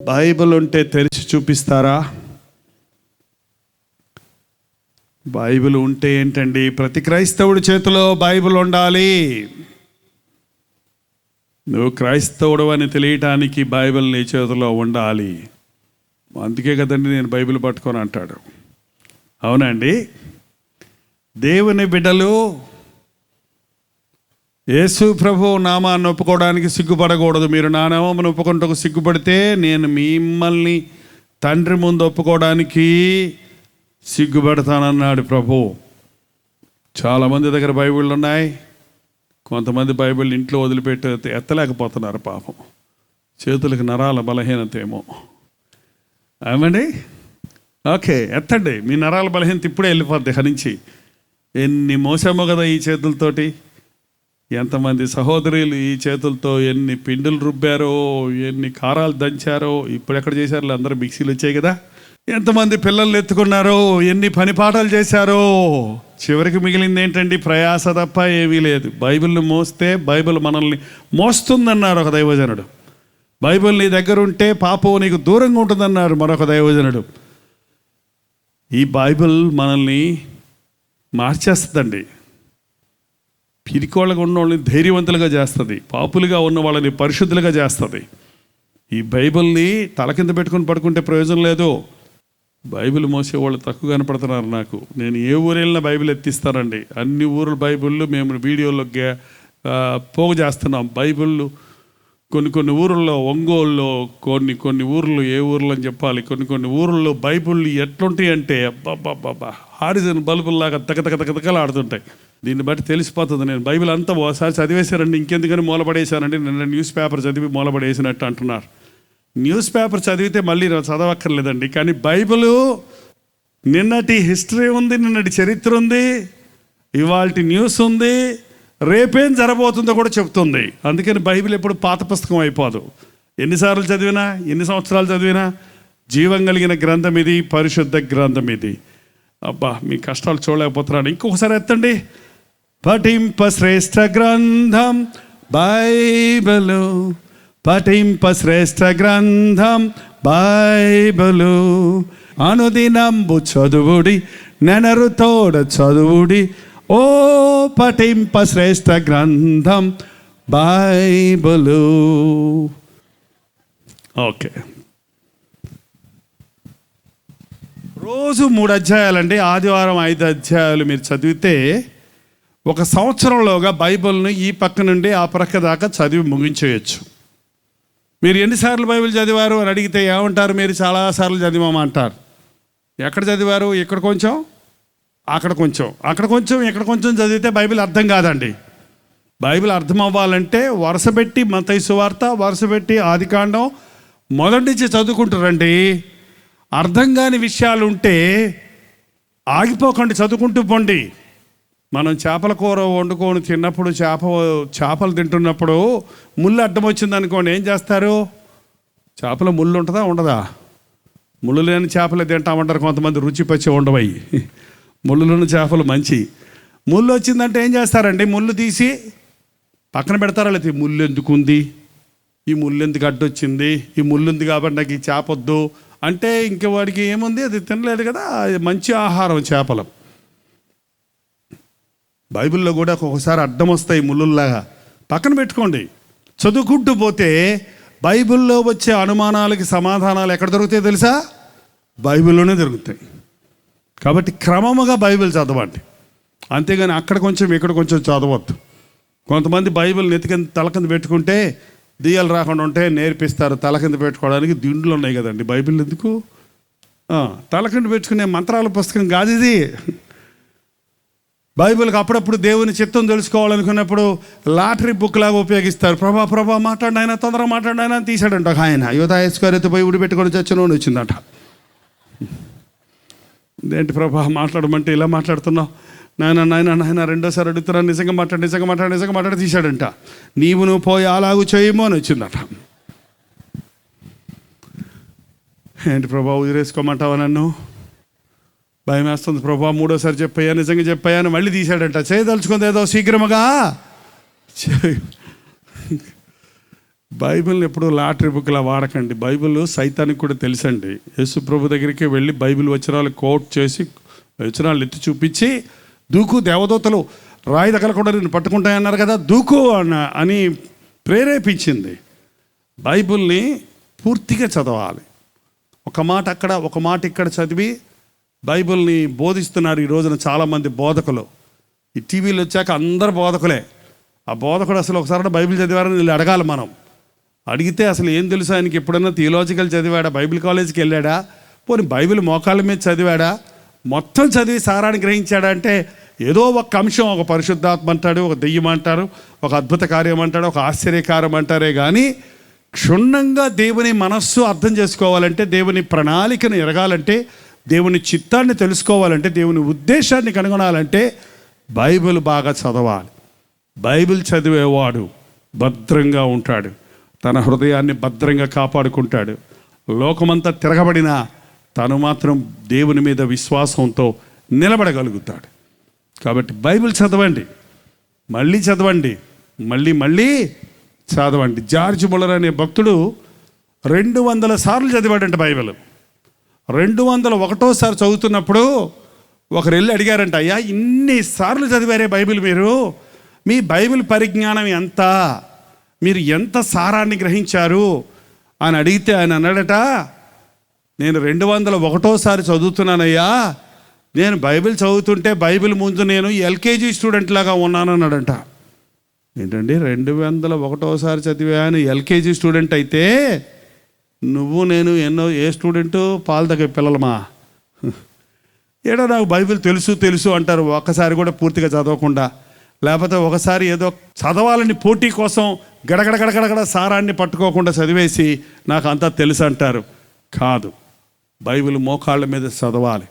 Bible ఉంటే తెరిచి చూపిస్తారా? బైబిల్ ఉంటే ఏంటండి, ప్రతి క్రైస్తవుడి చేతిలో బైబిల్ ఉండాలి. నువ్వు క్రైస్తవుడు అని తెలియటానికి బైబిల్ నీ చేతిలో ఉండాలి. అందుకే కదండి నేను బైబిల్ పట్టుకొని అంటాడు. అవునండి, దేవుని బిడ్డలు యేసు ప్రభు నామాన్ని ఒప్పుకోవడానికి సిగ్గుపడకూడదు. మీరు నా నామమును ఒప్పుకుంటూ సిగ్గుపడితే నేను మిమ్మల్ని తండ్రి ముందు ఒప్పుకోవడానికి సిగ్గుపడతానన్నాడు ప్రభు. చాలామంది దగ్గర బైబిళ్ళు ఉన్నాయి. కొంతమంది బైబిల్ ఇంట్లో వదిలిపెట్టి ఎత్తలేకపోతున్నారు పాపం. చేతులకు నరాల బలహీనత ఏమో. ఏమండి? ఓకే, ఎత్తండి. మీ నరాల బలహీనత ఇప్పుడే వెళ్ళిపోద్ది నుంచి. ఎన్ని మోసామో కదా ఈ చేతులతోటి. ఎంతమంది సహోదరులు ఈ చేతులతో ఎన్ని పిండులు రుబ్బారో, ఎన్ని కారాలు దంచారో. ఇప్పుడు ఎక్కడ చేశారు? అందరూ మిక్సీలు వచ్చాయి కదా. ఎంతమంది పిల్లలు ఎత్తుకున్నారో, ఎన్ని పని పాఠాలు చేశారో. చివరికి మిగిలింది ఏంటండి? ప్రయాస తప్ప ఏమీ లేదు. బైబిల్ని మోస్తే బైబిల్ మనల్ని మోస్తుందన్నారు ఒక దైవజనుడు. బైబిల్ నీ దగ్గర ఉంటే పాపం నీకు దూరంగా ఉంటుందన్నారు మరొక దైవజనుడు. ఈ బైబిల్ మనల్ని మార్చేస్తుందండి. పిరికోళ్ళగా ఉన్న వాళ్ళని ధైర్యవంతులుగా చేస్తుంది, పాపులుగా ఉన్న వాళ్ళని పరిశుద్ధులుగా చేస్తుంది. ఈ బైబిల్ని తల కింద పెట్టుకుని పడుకుంటే ప్రయోజనం లేదు. బైబిల్ మోసే వాళ్ళు తక్కువ కనపడుతున్నారు నాకు. నేను ఏ ఊరు వెళ్ళినా బైబిల్ ఎత్తిస్తానండి. అన్ని ఊర్ల బైబిళ్ళు మేము వీడియోలో పోగు చేస్తున్నాం. బైబిళ్ళు కొన్ని ఊర్లలో, ఒంగోలులో కొన్ని ఊర్లు, ఏ ఊర్లో అని చెప్పాలి, కొన్ని ఊర్లలో బైబిళ్ళు ఎట్లుంటాయి అంటే అబ్బాబ్బాబ్బా హారిజన్ బల్బుల్లాగా తగతగతగతగలాడుతుంటాయి. దీన్ని బట్టి తెలిసిపోతుంది. నేను బైబిల్ అంతా ఓసారి చదివేశారండి, ఇంకెందుకని మూలపడేశానండి. నిన్న న్యూస్ పేపర్ చదివి మూలపడేసినట్టు అంటున్నారు. న్యూస్ పేపర్ చదివితే మళ్ళీ చదవక్కర్లేదండి. కానీ బైబిలు నిన్నటి హిస్టరీ ఉంది, నిన్నటి చరిత్ర ఉంది, ఇవాళ న్యూస్ ఉంది, రేపేం జరగబోతుందో కూడా చెప్తుంది. అందుకని బైబిల్ ఎప్పుడు పాత పుస్తకం అయిపోదు. ఎన్నిసార్లు చదివినా, ఎన్ని సంవత్సరాలు చదివినా జీవం కలిగిన గ్రంథం ఇది, పరిశుద్ధ గ్రంథం ఇది. అబ్బా, మీ కష్టాలు చూడలేకపోతున్నాడు. ఇంకొకసారి ఎత్తండి. పఠింప శ్రేష్ఠ గ్రంథం బైబిలు, పఠింప శ్రేష్ఠ గ్రంథం బైబిలు, అనుదినంబు చదువుడి, నెనరు తోడ చదువుడి, ఓ పఠింప శ్రేష్ఠ గ్రంథం బైబిలు. ఓకే, రోజు 3 అధ్యాయాలండి, ఆదివారం 5 అధ్యాయాలు మీరు చదివితే ఒక సంవత్సరంలోగా బైబిల్ని ఈ పక్క నుండి ఆ పక్క దాకా చదివి ముగించేయచ్చు. మీరు ఎన్నిసార్లు బైబిల్ చదివారు అని అడిగితే ఏమంటారు? మీరు చాలాసార్లు చదివామంటారు. ఎక్కడ చదివారు? ఇక్కడ కొంచెం, అక్కడ కొంచెం, అక్కడ కొంచెం, ఇక్కడ కొంచెం చదివితే బైబిల్ అర్థం కాదండి. బైబిల్ అర్థం అవ్వాలంటే వరుస పెట్టి మత్తయి సువార్త, వరుస పెట్టి ఆదికాండం మొదటి నుంచి చదువుకుంటారండి. అర్థం కాని విషయాలు ఉంటే ఆగిపోకండి, చదువుకుంటూ పోండి. మనం చేపల కూర వండుకొని తిన్నప్పుడు, చేపలు తింటున్నప్పుడు ముళ్ళు అడ్డం వచ్చింది అనుకోండి, ఏం చేస్తారు? చేపలో ముళ్ళు ఉంటుందా, ఉండదా? ముళ్ళు లేని చేపలు తింటామంటారు కొంతమంది, రుచి పచ్చి ఉండవై. ముళ్ళున్న చేపలు మంచి. ముళ్ళు వచ్చిందంటే ఏం చేస్తారండి? ముళ్ళు తీసి పక్కన పెడతారా? లేదా ముళ్ళు ఎందుకు ఉంది, ఈ ముళ్ళు ఎందుకు అడ్డొచ్చింది, ఈ ముళ్ళు ఉంది కాబట్టి నాకు ఈ చేప వద్దు అంటే ఇంక వాడికి ఏముంది, అది తినలేదు కదా. మంచి ఆహారం చేపలు. బైబిల్లో కూడా ఒక్కొక్కసారి అడ్డం వస్తాయి ముళ్ళుల్లాగా, పక్కన పెట్టుకోండి. చదువుకుంటూ పోతే బైబిల్లో వచ్చే అనుమానాలకి సమాధానాలు ఎక్కడ దొరుకుతాయో తెలుసా? బైబిల్లోనే దొరుకుతాయి. కాబట్టి క్రమముగా బైబిల్ చదవండి, అంతేగాని అక్కడ కొంచెం ఇక్కడ కొంచెం చదవద్దు. కొంతమంది బైబిల్ నెత్తికింద తల కింద పెట్టుకుంటే దెయ్యాలు రాకుండా ఉంటే నేర్పిస్తారు. తల కింద పెట్టుకోవడానికి దిండ్లు ఉన్నాయి కదండి. బైబిల్ ఎందుకు? తల కింద పెట్టుకునే మంత్రాల పుస్తకం కాదు ఇది. బైబిల్కి అప్పుడప్పుడు దేవుని చిత్తం తెలుసుకోవాలనుకున్నప్పుడు లాటరీ బుక్ లాగా ఉపయోగిస్తారు. ప్రభా మాట్లాడినాయన, తొందరగా మాట్లాడినాయన అని తీసాడంట ఒక ఆయన. యోధాయస్కారితో పోయి ఉడి పెట్టుకొని చచ్చినోడు వచ్చిందట. ఏంటి ప్రభా మాట్లాడమంటే ఇలా మాట్లాడుతున్నావు? నాయన రెండోసారి అడుగుతున్నాను, నిజంగా మాట్లాడి తీశాడంట. నువ్వు పోయి అలాగూ చేయమో అని వచ్చిందట. ఏంటి ప్రభా వదిలేసుకోమంటావా నన్ను? భయం వేస్తుంది ప్రభా, 3వ చెప్పాయా, నిజంగా చెప్పాయా అని మళ్ళీ తీశాడంట. చేయదలుచుకుంది ఏదో శీఘ్రముగా బైబిల్ని ఎప్పుడు లాటరీ బుక్లా వాడకండి. బైబిల్ సైతానికి కూడా తెలుసండి. యేసు ప్రభు దగ్గరికి వెళ్ళి బైబిల్ వచనాలు కోట్ చేసి వచనాలు ఎత్తి చూపించి దూకు, దేవదూతలు రాయి తగలకుండా నేను పట్టుకుంటాయన్నారు కదా, దూకు అని ప్రేరేపించింది. బైబిల్ని పూర్తిగా చదవాలి. ఒక మాట అక్కడ ఒక మాట ఇక్కడ చదివి బైబిల్ని బోధిస్తున్నారు ఈ రోజున చాలామంది బోధకులు. ఈ టీవీలు వచ్చాక అందరు బోధకులే. ఆ బోధకుడు అసలు ఒకసారి బైబిల్ చదివారని వీళ్ళు అడగాలి. మనం అడిగితే అసలు ఏం తెలుసు ఆయనకి? ఎప్పుడన్నా థియలాజికల్ చదివాడా? బైబిల్ కాలేజీకి వెళ్ళాడా? పోనీ బైబిల్ మోకాళ్ళ మీద చదివాడా? మొత్తం చదివి సారాన్ని గ్రహించాడా? అంటే ఏదో ఒక అంశం, ఒక పరిశుద్ధాత్మ అంటాడు, ఒక దెయ్యం అంటారు, ఒక అద్భుత కార్యం అంటాడు, ఒక ఆశ్చర్యకారం అంటారే కానీ క్షుణ్ణంగా దేవుని మనస్సు అర్థం చేసుకోవాలంటే, దేవుని ప్రణాళికను ఎరగాలంటే, దేవుని చిత్తాన్ని తెలుసుకోవాలంటే, దేవుని ఉద్దేశాన్ని కనుగొనాలంటే బైబిల్ బాగా చదవాలి. బైబిల్ చదివేవాడు భద్రంగా ఉంటాడు, తన హృదయాన్ని భద్రంగా కాపాడుకుంటాడు. లోకమంతా తిరగబడినా తను మాత్రం దేవుని మీద విశ్వాసంతో నిలబడగలుగుతాడు. కాబట్టి బైబిల్ చదవండి, మళ్ళీ చదవండి, మళ్ళీ చదవండి. జార్జ్ ముల్లర్ అనే భక్తుడు 200 సార్లు చదివాడంట బైబిల్. 201సారి చదువుతున్నప్పుడు ఒకరు వెళ్ళి అడిగారంట, అయ్యా ఇన్నిసార్లు చదివారే బైబిల్ మీరు, మీ బైబిల్ పరిజ్ఞానం ఎంత, మీరు ఎంత సారాన్ని గ్రహించారు అని అడిగితే ఆయన అన్నాడట, నేను 201సారి చదువుతున్నానయ్యా, నేను బైబిల్ చదువుతుంటే బైబిల్ ముందు నేను ఎల్కేజీ స్టూడెంట్ లాగా ఉన్నాను అన్నాడంట. ఏంటండి 201సారి చదివాను ఎల్కేజీ స్టూడెంట్ అయితే నువ్వు నేను ఏ స్టూడెంటు పాలు తగ్గ పిల్లలమా? ఏడో నాకు బైబిల్ తెలుసు అంటారు, ఒక్కసారి కూడా పూర్తిగా చదవకుండా, లేకపోతే ఒకసారి ఏదో చదవాలని పోటీ కోసం గడగడ సారాన్ని పట్టుకోకుండా చదివేసి నాకు అంతా తెలుసు అంటారు. కాదు, బైబిల్ మోకాళ్ళ మీద చదవాలి.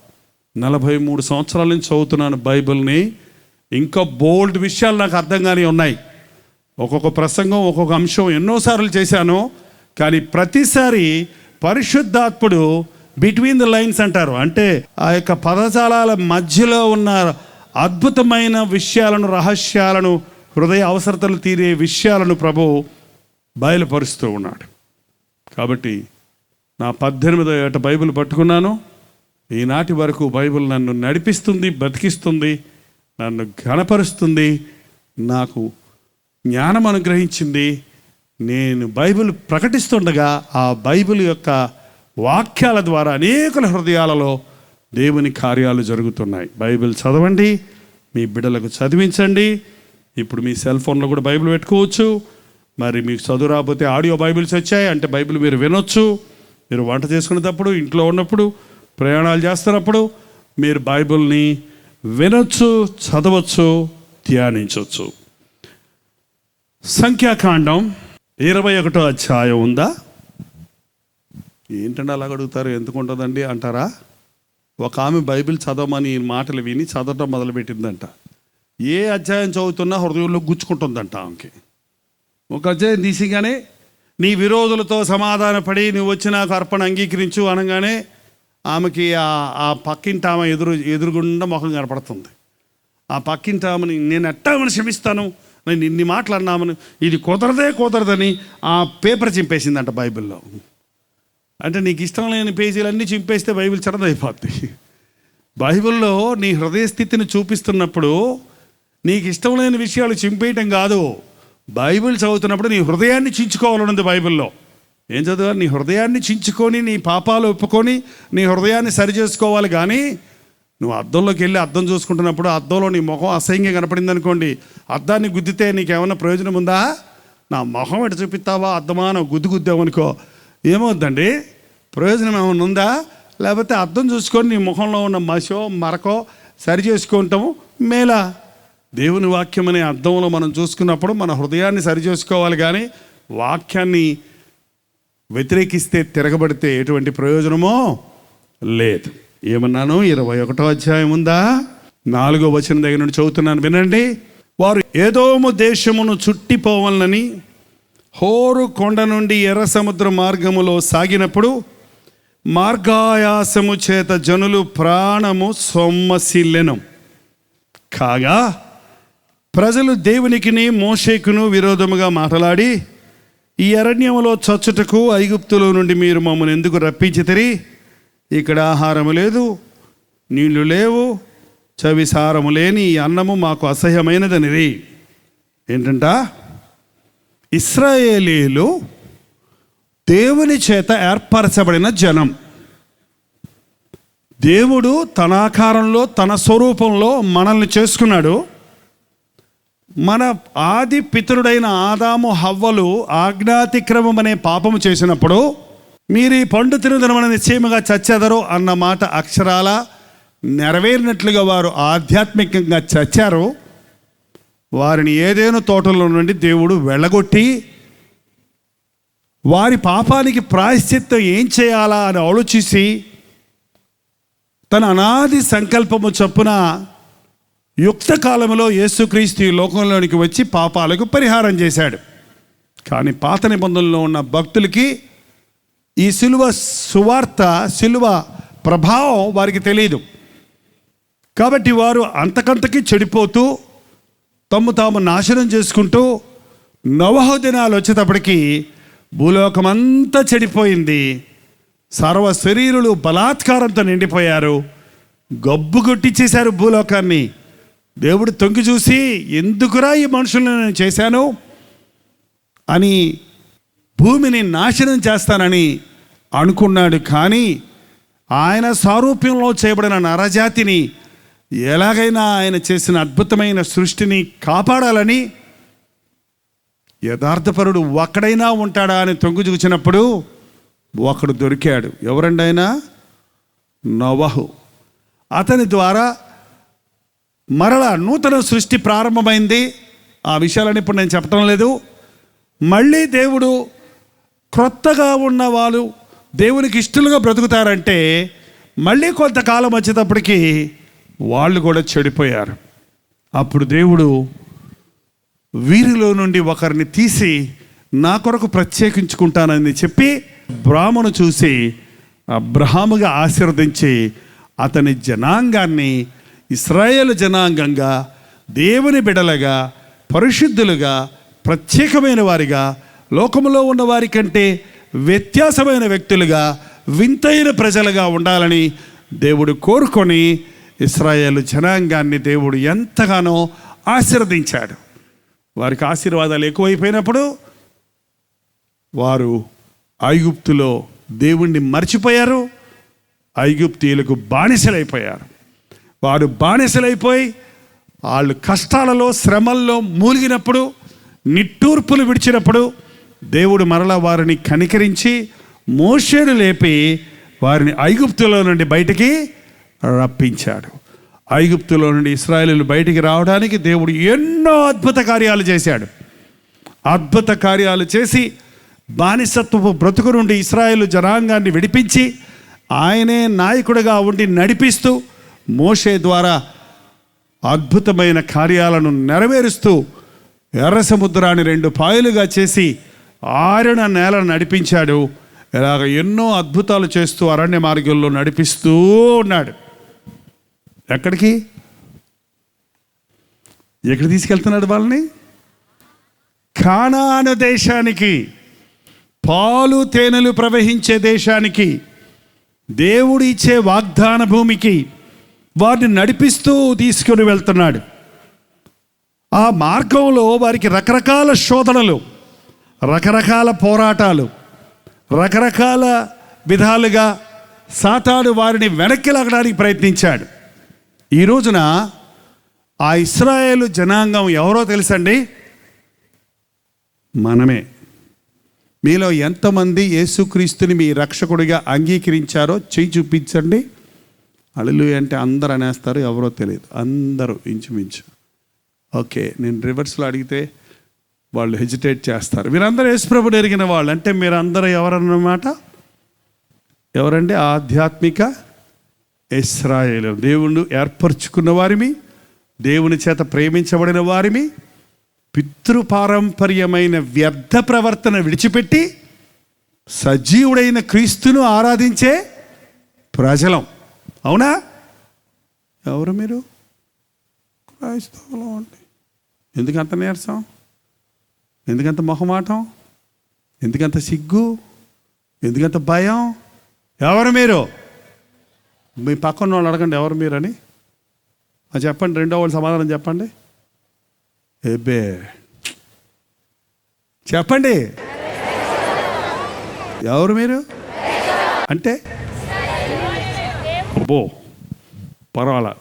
43 సంవత్సరాల నుంచి చదువుతున్నాను బైబిల్ని. ఇంకా బోల్డ్ విషయాలు నాకు అర్థం కానీ ఉన్నాయి. ఒక్కొక్క ప్రసంగం, ఒక్కొక్క అంశం ఎన్నోసార్లు చేశాను. కానీ ప్రతిసారి పరిశుద్ధాత్ముడు బిట్వీన్ ద లైన్స్ అంటారు, అంటే ఆ యొక్క పదజాలాల మధ్యలో ఉన్న అద్భుతమైన విషయాలను, రహస్యాలను, హృదయ అవసరతలు తీరే విషయాలను ప్రభు బయలుపరుస్తూ ఉన్నాడు. కాబట్టి నా 18వ ఏట బైబిల్ పట్టుకున్నాను. ఈనాటి వరకు బైబిల్ నన్ను నడిపిస్తుంది, బతికిస్తుంది, నన్ను ఘనపరుస్తుంది, నాకు జ్ఞానం అనుగ్రహించింది. నేను బైబిల్ ప్రకటిస్తుండగా ఆ బైబిల్ యొక్క వాక్యాల ద్వారా అనేకుల హృదయాలలో దేవుని కార్యాలు జరుగుతున్నాయి. బైబిల్ చదవండి, మీ బిడ్డలకు చదివించండి. ఇప్పుడు మీ సెల్ ఫోన్లో కూడా బైబిల్ పెట్టుకోవచ్చు. మరి మీకు చదువు రాకపోతే ఆడియో బైబిల్స్ వచ్చాయి, అంటే బైబిల్ మీరు వినొచ్చు. మీరు వంట చేసుకునేటప్పుడు, ఇంట్లో ఉన్నప్పుడు, ప్రయాణాలు చేస్తున్నప్పుడు మీరు బైబిల్ని వినొచ్చు, చదవచ్చు, ధ్యానించవచ్చు. సంఖ్యాకాండం 21వ అధ్యాయం ఉందా? ఏంటంటే అలాగ అడుగుతారు, ఎందుకు ఉంటుందండి అంటారా? ఒక ఆమె బైబిల్ చదవమని మాటలు విని చదవటం మొదలుపెట్టిందంట. ఏ అధ్యాయం చదువుతున్నా హృదయంలో గుచ్చుకుంటుందంట ఆమెకి. ఒక అధ్యాయం తీసిగానే నీ విరోధులతో సమాధానపడి నువ్వు వచ్చి నాకు అర్పణ అంగీకరించు అనగానే ఆమెకి ఆ పక్కింటి ఆమె ఎదురుగుండా ముఖం కనపడుతుంది. ఆ పక్కింటి ఆమెని నేను ఎట్టామని క్షమిస్తాను, నేను ఇన్ని మాటలు అన్నామని, ఇది కుదరదని ఆ పేపర్ చింపేసిందంట బైబిల్లో. అంటే నీకు ఇష్టం లేని పేజీలన్నీ చింపేస్తే బైబిల్ చదవైపోద్ది. బైబిల్లో నీ హృదయ స్థితిని చూపిస్తున్నప్పుడు నీకు ఇష్టం లేని విషయాలు చింపేయటం కాదు, బైబిల్ చదువుతున్నప్పుడు నీ హృదయాన్ని చించుకోవాలన్నది బైబిల్లో. ఏం చదవాలి? నీ హృదయాన్ని చించుకొని, నీ పాపాలు ఒప్పుకొని నీ హృదయాన్ని సరి చేసుకోవాలి. కానీ నువ్వు అద్దంలోకి వెళ్ళి అద్దం చూసుకుంటున్నప్పుడు అద్దంలో నీ ముఖం అసహ్యంగా కనపడింది అనుకోండి, అద్దాన్ని గుద్దితే నీకేమన్నా ప్రయోజనం ఉందా? నా మొహం ఎటు చూపిస్తావా అద్దమా నువ్వు గుద్దామనుకో, ఏమవుద్దండి? ప్రయోజనం ఏమైనా ఉందా? లేకపోతే అద్దం చూసుకొని నీ ముఖంలో ఉన్న మషో మరకో సరి చేసుకుంటాము మేలా. దేవుని వాక్యం అనే అద్దంలో మనం చూసుకున్నప్పుడు మన హృదయాన్ని సరి చేసుకోవాలి. కానీ వాక్యాన్ని వ్యతిరేకిస్తే, తిరగబడితే ఎటువంటి ప్రయోజనమో లేదు. ఏమన్నాను? 21వ అధ్యాయం ఉందా? 4వ వచనం దగ్గర నుండి చదువుతున్నాను, వినండి. వారు ఏదోము దేశమును చుట్టిపోవాలని హోరు కొండ నుండి ఎర్ర సముద్ర మార్గములో సాగినప్పుడు మార్గాయాసము చేత జనులు ప్రాణము సొమ్మసిల్లెను. కాగా ప్రజలు దేవునికిని మోషేకును విరోధముగా మాట్లాడి, ఈ అరణ్యములో చచ్చుటకు ఐగుప్తులో నుండి మీరు మమ్మల్ని ఎందుకు రప్పించితిరి? ఇక్కడ ఆహారము లేదు, నీళ్లు లేవు, చవిసారము లేని ఈ అన్నము మాకు అసహ్యమైనదనిది. ఏంటంట? ఇశ్రాయేలీయులు దేవుని చేత ఏర్పరచబడిన జనం. దేవుడు తన ఆకారంలో తన స్వరూపంలో మనల్ని చేసుకున్నాడు. మన ఆది పితరుడైన ఆదాము హవ్వలు ఆజ్ఞాతిక్రమం అనే పాపము చేసినప్పుడు మీరు ఈ పండు తినుదనమని నిశ్చయముగా చచ్చెదరు అన్న మాట అక్షరాల నెరవేరినట్లుగా వారు ఆధ్యాత్మికంగా చచ్చారు. వారిని ఏదేను తోటలో నుండి దేవుడు వెళ్ళగొట్టి వారి పాపానికి ప్రాయశ్చిత్తం ఏం చేయాలా అని ఆలోచించి తన అనాది సంకల్పము చొప్పున యుక్త కాలంలో యేసుక్రీస్తు ఈ లోకంలోనికి వచ్చి పాపాలకు పరిహారం చేశాడు. కానీ పాత నిబంధనలో ఉన్న భక్తులకి ఈ సిలువ సువార్త, సిలువ ప్రభావం వారికి తెలియదు. కాబట్టి వారు అంతకంతకీ చెడిపోతూ తమ్ము తాము నాశనం చేసుకుంటూ నోవహు దినాలు వచ్చేటప్పటికి భూలోకమంతా చెడిపోయింది. సర్వ శరీరులు బలాత్కారంతో నిండిపోయారు. గబ్బు కొట్టించేశారు భూలోకాన్ని. దేవుడు తొంగి చూసి ఎందుకురా ఈ మనుషులను నేను చేశాను అని భూమిని నాశనం చేస్తానని అనుకున్నాడు. కానీ ఆయన సారూప్యంలో చేయబడిన నరజాతిని ఎలాగైనా ఆయన చేసిన అద్భుతమైన సృష్టిని కాపాడాలని యథార్థపరుడు ఒక్కడైనా ఉంటాడా అని తొంగి చూసినప్పుడు ఒకడు దొరికాడు. ఎవరండి ఆయన? నోవహు. అతని ద్వారా మరలా నూతన సృష్టి ప్రారంభమైంది. ఆ విషయాలని ఇప్పుడు నేను చెప్పడం లేదు. మళ్ళీ దేవుడు క్రొత్తగా ఉన్న వాళ్ళు దేవునికి ఇష్టలుగా బ్రతుకుతారంటే మళ్ళీ కొంతకాలం వచ్చేటప్పటికి వాళ్ళు కూడా చెడిపోయారు. అప్పుడు దేవుడు వీరిలో నుండి ఒకరిని తీసి నా కొరకు ప్రత్యేకించుకుంటానని చెప్పి అబ్రాహామును చూసి అబ్రహాముగా ఆశీర్వదించి అతని జనాంగాన్ని ఇశ్రాయేలు జనాంగంగా, దేవుని బిడలగా, పరిశుద్ధులుగా, ప్రత్యేకమైన వారిగా, లోకంలో ఉన్న వారి కంటే వ్యత్యాసమైన వ్యక్తులుగా, వింతైన ప్రజలుగా ఉండాలని దేవుడు కోరుకొని ఇశ్రాయేలు జనాంగాన్ని దేవుడు ఎంతగానో ఆశీర్వదించాడు. వారికి ఆశీర్వాదాలు ఎక్కువైపోయినప్పుడు వారు ఐగుప్తులో దేవుణ్ణి మర్చిపోయారు. ఐగుప్తీయులకు బానిసలైపోయారు. వారు బానిసలైపోయి వాళ్ళు కష్టాలలో, శ్రమల్లో మూలిగినప్పుడు, నిట్టూర్పులు విడిచినప్పుడు దేవుడు మరలా వారిని కనికరించి మోషేను లేపి వారిని ఐగుప్తులో నుండి బయటికి రప్పించాడు. ఐగుప్తులో నుండి ఇశ్రాయేలీయులు బయటికి రావడానికి దేవుడు ఎన్నో అద్భుత కార్యాలు చేశాడు. అద్భుత కార్యాలు చేసి బానిసత్వపు బ్రతుకు నుండి ఇశ్రాయేలు జనాంగాన్ని విడిపించి ఆయనే నాయకుడిగా ఉండి నడిపిస్తూ మోషే ద్వారా అద్భుతమైన కార్యాలను నెరవేరుస్తూ ఎర్ర సముద్రాన్ని 2 పాయలుగా చేసి ఆరిన నేలను నడిపించాడు. ఇలాగ ఎన్నో అద్భుతాలు చేస్తూ అరణ్య మార్గంలో నడిపిస్తూ ఉన్నాడు. ఎక్కడికి తీసుకెళ్తున్నాడు వాళ్ళని? కానాను దేశానికి, పాలు తేనెలు ప్రవహించే దేశానికి, దేవుడు ఇచ్చే వాగ్దాన భూమికి వారిని నడిపిస్తూ తీసుకుని వెళ్తున్నాడు. ఆ మార్గంలో వారికి రకరకాల శోధనలు, రకరకాల పోరాటాలు, రకరకాల విధాలుగా సాతాను వారిని వెనక్కి లాగడానికి ప్రయత్నించాడు. ఈ రోజున ఆ ఇశ్రాయేలు జనాంగం ఎవరో తెలుసండి? మనమే. మీలో ఎంతమంది యేసుక్రీస్తుని మీ రక్షకుడిగా అంగీకరించారో చెయ్యి చూపించండి. హల్లెలూయా అంటే అందరూ అనేస్తారు, ఎవరో తెలియదు. అందరూ ఇంచుమించు. ఓకే, నేను రివర్స్లో అడిగితే వాళ్ళు హెజిటేట్ చేస్తారు. మీరందరూ యేసుప్రభుని ఎరిగిన వాళ్ళు అంటే మీరందరూ ఎవరన్నమాట? ఎవరండి? ఆధ్యాత్మిక ఇశ్రాయేలు. దేవుడు ఏర్పరచుకున్న వారిమి, దేవుని చేత ప్రేమించబడిన వారిమి, పితృపారంపర్యమైన వ్యర్థ ప్రవర్తన విడిచిపెట్టి సజీవుడైన క్రీస్తును ఆరాధించే ప్రజలం. అవునా? ఎవరు మీరు? క్రైస్తవులు అండి. ఎందుకంత నీరసం? ఎందుకంత మొహమాటం? ఎందుకంత సిగ్గు, ఎందుకంత భయం? ఎవరు మీరు? మీ పక్కన వాళ్ళు అడగండి ఎవరు మీరని. చెప్పండి, రెండో వాళ్ళు సమాధానం చెప్పండి. ఏబే చెప్పండి, ఎవరు మీరు అంటే? అబ్బో పర్వాలా,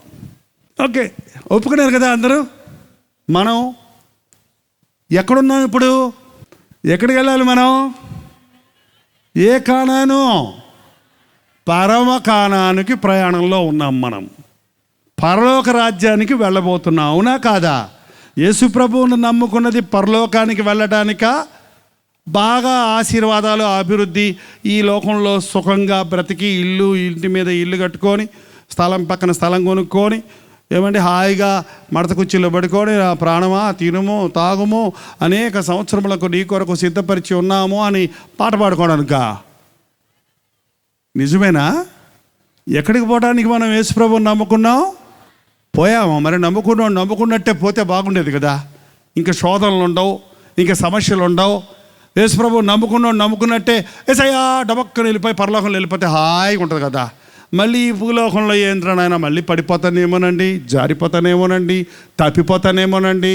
ఓకే, ఒప్పుకున్నారు కదా అందరూ. మనం ఎక్కడున్నాం ఇప్పుడు? ఎక్కడికి వెళ్ళాలి మనం? ఏ కానాను? పరమ కానానికి ప్రయాణంలో ఉన్నాం మనం. పరలోక రాజ్యానికి వెళ్ళబోతున్నాం, అవునా కాదా? యేసు ప్రభువును నమ్ముకున్నది పరలోకానికి వెళ్ళటానికా? బాగా ఆశీర్వాదాలు, అభివృద్ధి, ఈ లోకంలో సుఖంగా బ్రతికి ఇంటి మీద ఇల్లు కట్టుకొని, స్థలం పక్కన స్థలం కొనుక్కొని, ఏమంటే హాయిగా మడత కుర్చీలో పడుకొని, ప్రాణమా తినుము తాగుము, అనేక సంవత్సరములకు నీ కొరకు సిద్ధపరిచి ఉన్నాము అని పాట పాడుకోవడానికా? నిజమేనా? ఎక్కడికి పోవడానికి మనం యేసు ప్రభువుని నమ్ముకున్నాం? పోయాము. మరి నమ్ముకున్నట్టే పోతే బాగుండేది కదా. ఇంకా శోధనలు ఉండవు, ఇంకా సమస్యలు ఉండవు. యేసు ప్రభువు నమ్ముకున్నట్టే ఏసయ్యా డబక్కని వెళ్ళిపోయి పరలోకంలో వెళ్ళిపోతే హాయిగా ఉంటుంది కదా. మళ్ళీ ఈ భూలోకంలో ఏంద్రనైనా మళ్ళీ పడిపోతానేమోనండి, జారిపోతానేమోనండి,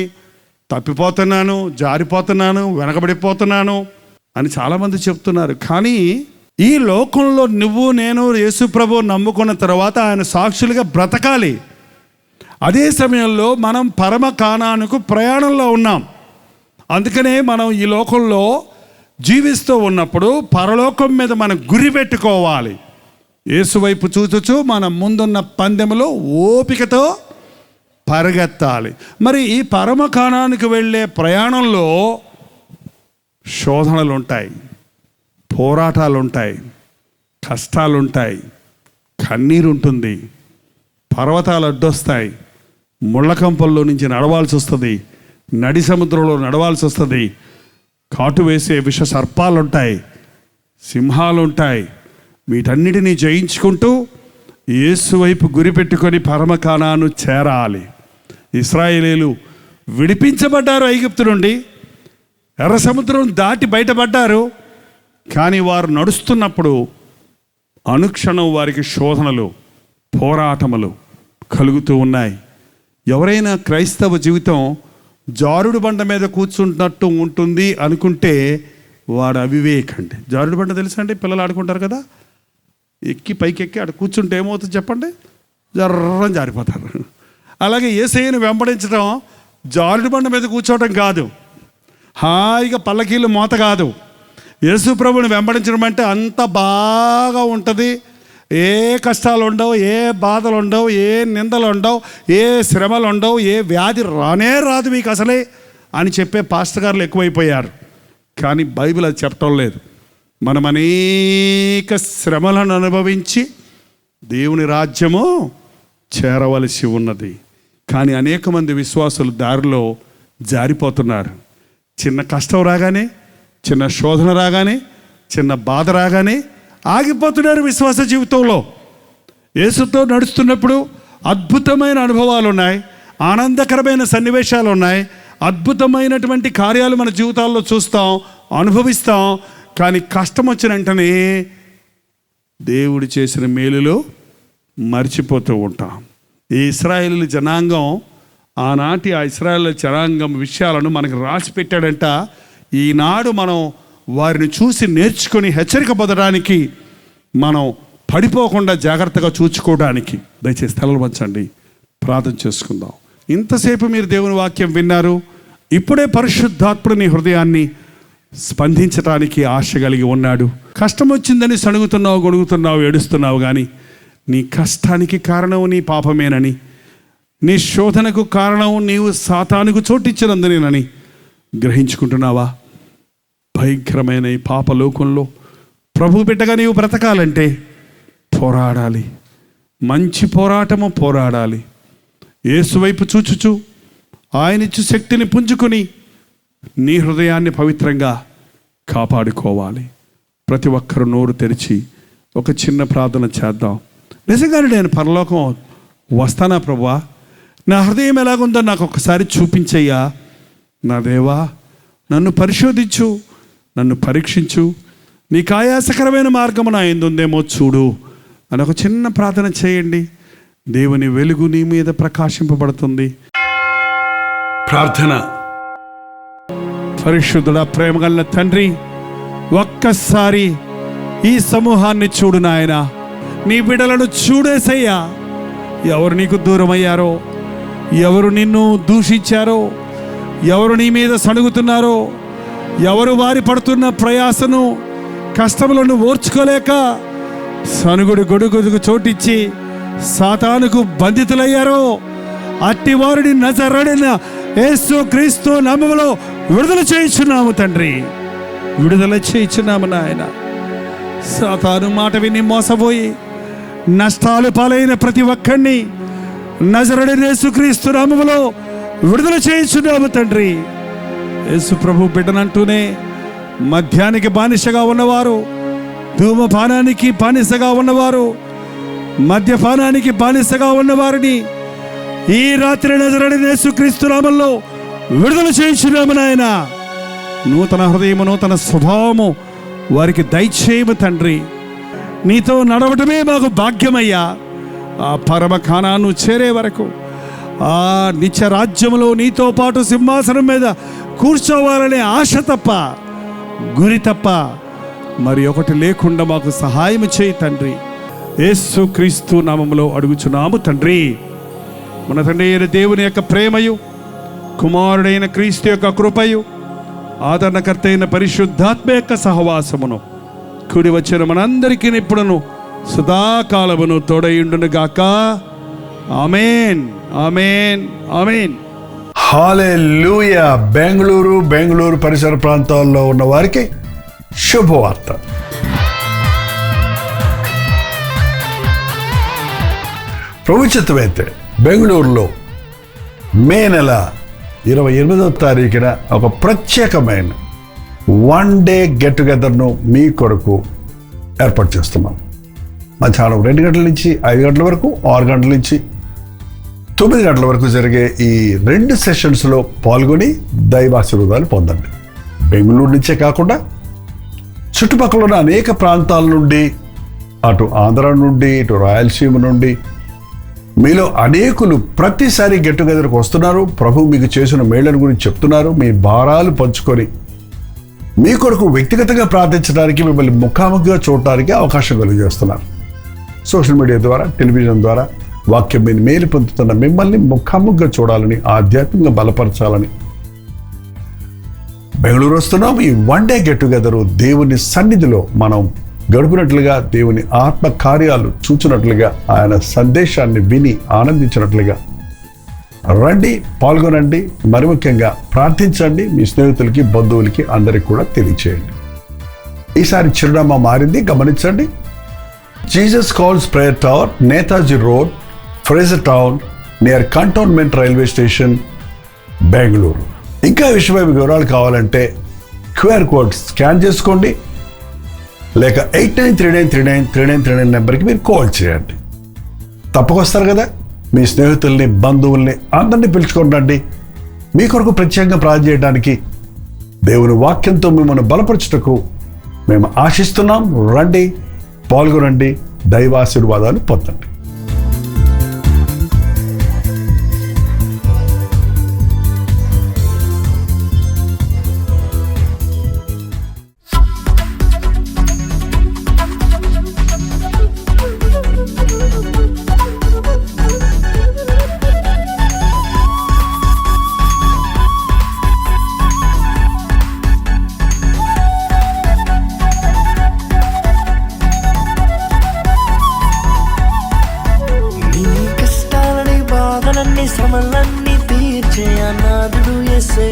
తప్పిపోతున్నాను, జారిపోతున్నాను, వెనకబడిపోతున్నాను అని చాలామంది చెప్తున్నారు. కానీ ఈ లోకంలో నువ్వు నేను యేసు ప్రభువు నమ్ముకున్న తర్వాత ఆయన సాక్షులుగా బ్రతకాలి. అదే సమయంలో మనం పరమ కానానుకు ప్రయాణంలో ఉన్నాం. అందుకనే మనం ఈ లోకంలో జీవిస్తూ ఉన్నప్పుడు పరలోకం మీద మనం గురి పెట్టుకోవాలి. యేసు వైపు చూచుచు మనం ముందున్న పందెములో ఓపికతో పరిగెత్తాలి. మరి ఈ పరమ కానానికి వెళ్ళే ప్రయాణంలో శోధనలు ఉంటాయి, పోరాటాలు ఉంటాయి, కష్టాలు ఉంటాయి, కన్నీరు ఉంటుంది, పర్వతాలు అడ్డొస్తాయి, ముళ్ళకంపల్లో నుంచి నడవాల్సి వస్తుంది, నడి సముద్రంలో నడవాల్సి వస్తుంది, కాటు వేసే విష సర్పాలు ఉంటాయి, సింహాలు ఉంటాయి. వీటన్నిటినీ జయించుకుంటూ యేసు వైపు గురిపెట్టుకొని పరమ కానాను చేరాలి. ఇశ్రాయేలీయులు విడిపించబడ్డారు ఐగుప్తు నుండి, ఎర్ర సముద్రం దాటి బయటపడ్డారు. కానీ వారు నడుస్తున్నప్పుడు అనుక్షణం వారికి శోధనలు, పోరాటములు కలుగుతూ ఉన్నాయి. ఎవరైనా క్రైస్తవ జీవితం జారుడు బండ మీద కూర్చుంటున్నట్టు ఉంటుంది అనుకుంటే వాడు అవివేకండి. జారుడు బండ తెలుసా అండి? పిల్లలు ఆడుకుంటారు కదా, పైకెక్కి అక్కడ కూర్చుంటే ఏమవుతుంది చెప్పండి? జర్రం జారిపోతారు. అలాగే యేసయ్యను వెంబడించడం జారుడు బండ మీద కూర్చోవటం కాదు, హాయిగా పల్లకీలు మోత కాదు. యేసు ప్రభువుని వెంబడించడం అంటే అంత బాగా ఉంటుంది. ఏ కష్టాలు ఉండవు, ఏ బాధలు ఉండవు, ఏ నిందలు ఉండవు, ఏ శ్రమలు ఉండవు, ఏ వ్యాధి రానే రాదు మీకు అసలే అని చెప్పే పాస్టర్ గారులు ఎక్కువైపోయారు. కానీ బైబిల్ అది చెప్పటం లేదు. మనం అనేక శ్రమలను అనుభవించి దేవుని రాజ్యము చేరవలసి ఉన్నది. కానీ అనేక మంది విశ్వాసులు దారిలో జారిపోతున్నారు. చిన్న కష్టం రాగానే, చిన్న శోధన రాగానే, చిన్న బాధ రాగానే ఆగిపోతున్నారు విశ్వాస జీవితంలో. యేసుతో నడుస్తున్నప్పుడు అద్భుతమైన అనుభవాలు ఉన్నాయి, ఆనందకరమైన సన్నివేశాలు ఉన్నాయి, అద్భుతమైనటువంటి కార్యాలు మన జీవితాల్లో చూస్తాం, అనుభవిస్తాం. కానీ కష్టం వచ్చిన వెంటనే దేవుడు చేసిన మేలులో మర్చిపోతూ ఉంటాం. ఈ ఇశ్రాయేలు జనాంగం, ఆనాటి ఆ ఇశ్రాయేలు జనాంగం విషయాలను మనకు రాసి పెట్టాడంట. ఈనాడు మనం వారిని చూసి నేర్చుకొని హెచ్చరిక పొందడానికి, మనం పడిపోకుండా జాగ్రత్తగా చూసుకోవడానికి దయచేసి తలలు వంచండి, ప్రార్థన చేసుకుందాం. ఇంతసేపు మీరు దేవుని వాక్యం విన్నారు. ఇప్పుడే పరిశుద్ధాత్ముడు నీ హృదయాన్ని స్పందించడానికి ఆశ కలిగి ఉన్నాడు. కష్టం వచ్చిందని సణుగుతున్నావు, గొడుగుతున్నావు, ఏడుస్తున్నావు. కానీ నీ కష్టానికి కారణం నీ పాపమేనని, నీ శోధనకు కారణం నీవు సాతానుకు చోటిచ్చినందునేనని గ్రహించుకుంటున్నావా? భయంకరమైన ఈ పాప లోకంలో ప్రభు బిడ్డగా నీవు బ్రతకాలంటే పోరాడాలి, మంచి పోరాటము పోరాడాలి. యేసు వైపు చూచుచు ఆయనిచ్చు శక్తిని పుంజుకొని నీ హృదయాన్ని పవిత్రంగా కాపాడుకోవాలి. ప్రతి ఒక్కరు నోరు తెరిచి ఒక చిన్న ప్రార్థన చేద్దాం. నిజంగానే నేను పరలోకం వస్తానా ప్రభువా? నా హృదయం ఎలాగుందో నాకు ఒకసారి చూపించయ్యా. నా దేవా, నన్ను పరిశోధించు, నన్ను పరీక్షించు, నీకు ఆయాసకరమైన మార్గము నా యందుందేమో చూడు అని ఒక చిన్న ప్రార్థన చేయండి. దేవుని వెలుగు నీ మీద ప్రకాశింపబడుతుంది. ప్రార్థన. పరిశుద్ధుడా, ప్రేమగల తండ్రి, ఒక్కసారి ఈ సమూహాన్ని చూడు నాయనా. నీ బిడ్డలను చూడేసయ్యా. ఎవరు నీకు దూరం అయ్యారో, ఎవరు నిన్ను దూషించారో, ఎవరు నీ మీద సణుగుతున్నారో, ఎవరు వారి పడుతున్న ప్రయాసను కష్టములను ఓర్చుకోలేక సనుగుడు గొడుగుకు చోటిచ్చి సాతానుకు బంధితులయ్యారో, అట్టి వారిని నజరేయుడైన యేసు క్రీస్తు నామములో విడుదల చేయించున్నాము తండ్రి. విడుదల చేయించున్నాము నాయన. సాతాను మాట విని మోసపోయి నష్టాలు పాలైన ప్రతి ఒక్కరిని నజరేయుడైన యేసు క్రీస్తు నామములో విడుదల చేయించున్నాము తండ్రి. యేసు ప్రభు బిడ్డనంటూనే మద్యానికి బానిసగా ఉన్నవారు, ధూమపానానికి బానిసగా ఉన్నవారు, మద్యపానానికి బానిసగా ఉన్నవారిని ఈ రాత్రి నజరేయుడైన యేసుక్రీస్తు నామములో విడుదల చేయించున్నాము నాయన. నూతన హృదయము, నూతన స్వభావము వారికి దయచేయము తండ్రి. నీతో నడవటమే మాకు భాగ్యమయ్యా. ఆ పరమ కానాను చేరే వరకు, ఆ నిత్య రాజ్యములో నీతో పాటు సింహాసనం మీద కూర్చోవాలనే ఆశ తప్ప, గురి తప్ప మరి ఒకటి లేకుండా మాకు సహాయం చేయి తండ్రి. యేసు క్రీస్తు నామములో అడుగుచున్నాము తండ్రి. మన తండ్రి అయిన దేవుని యొక్క ప్రేమయు, కుమారుడైన క్రీస్తు యొక్క కృపయు, ఆదరణకర్త అయిన పరిశుద్ధాత్మ యొక్క సహవాసమును కూడి వచ్చిన మనందరికీ ఇప్పుడును సదాకాలమును తోడయుండును గాక. ఆమేన్, ఆమేన్, ఆమేన్. హల్లెలూయా. బెంగళూరు పరిసర ప్రాంతాల్లో ఉన్న వారికి శుభవార్త. ప్రభు చిత్తమైతే బెంగళూరులో మే నెల 28వ తారీఖున ఒక ప్రత్యేకమైన 1 డే గెట్ టుగెదర్ను మీ కొరకు ఏర్పాటు చేస్తున్నాం. మధ్యాహ్నం 2 గంటల నుంచి 5 గంటల వరకు, 6 గంటల నుంచి 9 గంటల వరకు జరిగే ఈ 2 సెషన్స్లో పాల్గొని దైవాశీర్వాదాలు పొందండి. బెంగళూరు నుంచే కాకుండా చుట్టుపక్కల ఉన్న అనేక ప్రాంతాల నుండి, అటు ఆంధ్ర నుండి, ఇటు రాయలసీమ నుండి మీలో అనేకులు ప్రతిసారి గెట్ టుగెదర్కి వస్తున్నారు. ప్రభు మీకు చేసిన మేళ్లను గురించి చెప్తున్నారు. మీ భారాలు పంచుకొని మీ కొరకు వ్యక్తిగతంగా ప్రార్థించడానికి, మిమ్మల్ని ముఖాముఖిగా చూడటానికి అవకాశం కలిగజేస్తున్నారు. సోషల్ మీడియా ద్వారా, టెలివిజన్ ద్వారా వాక్యం మీద మేలు పొందుతున్న మిమ్మల్ని ముఖాముఖిగా చూడాలని, ఆధ్యాత్మికంగా బలపరచాలని బెంగళూరు వస్తున్నాం. ఈ 1 డే గెట్ టుగెదర్ దేవుని సన్నిధిలో మనం గడుపునట్లుగా, దేవుని ఆత్మ కార్యాలు చూచినట్లుగా, ఆయన సందేశాన్ని విని ఆనందించినట్లుగా రండి, పాల్గొనండి. మరి ముఖ్యంగా ప్రార్థించండి. మీ స్నేహితులకి, బంధువులకి అందరికి కూడా తెలియచేయండి. ఈసారి చిరునామా మారింది, గమనించండి. Jesus calls prayer tower, Netaji road, Frazer town, near cantonment railway station, Bengaluru. ఇంకా ఈ విషయమై వివరాలు కావాలంటే క్యూఆర్ కోడ్ స్కాన్ చేసుకోండి, లేక 8939393939 నెంబర్కి మీరు కాల్ చేయండి. తప్పకొస్తారు కదా. మీ స్నేహితుల్ని, బంధువుల్ని అందరినీ పిలుచుకోండి. మీ కొరకు ప్రత్యేకంగా ప్రార్థన చేయడానికి, దేవుని వాక్యంతో మిమ్మల్ని బలపరచుటకు మేము ఆశిస్తున్నాం. రండి, పాల్గొనండి, దైవాశీర్వాదాలు పొందండి. శ్రమలన్నీ తీర్చే అనాథుడు యేసే.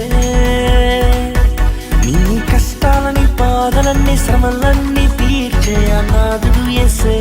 నీ కష్టాలని, బాధలన్నీ, శ్రమలన్నీ తీర్చే అనాథుడు యేసే.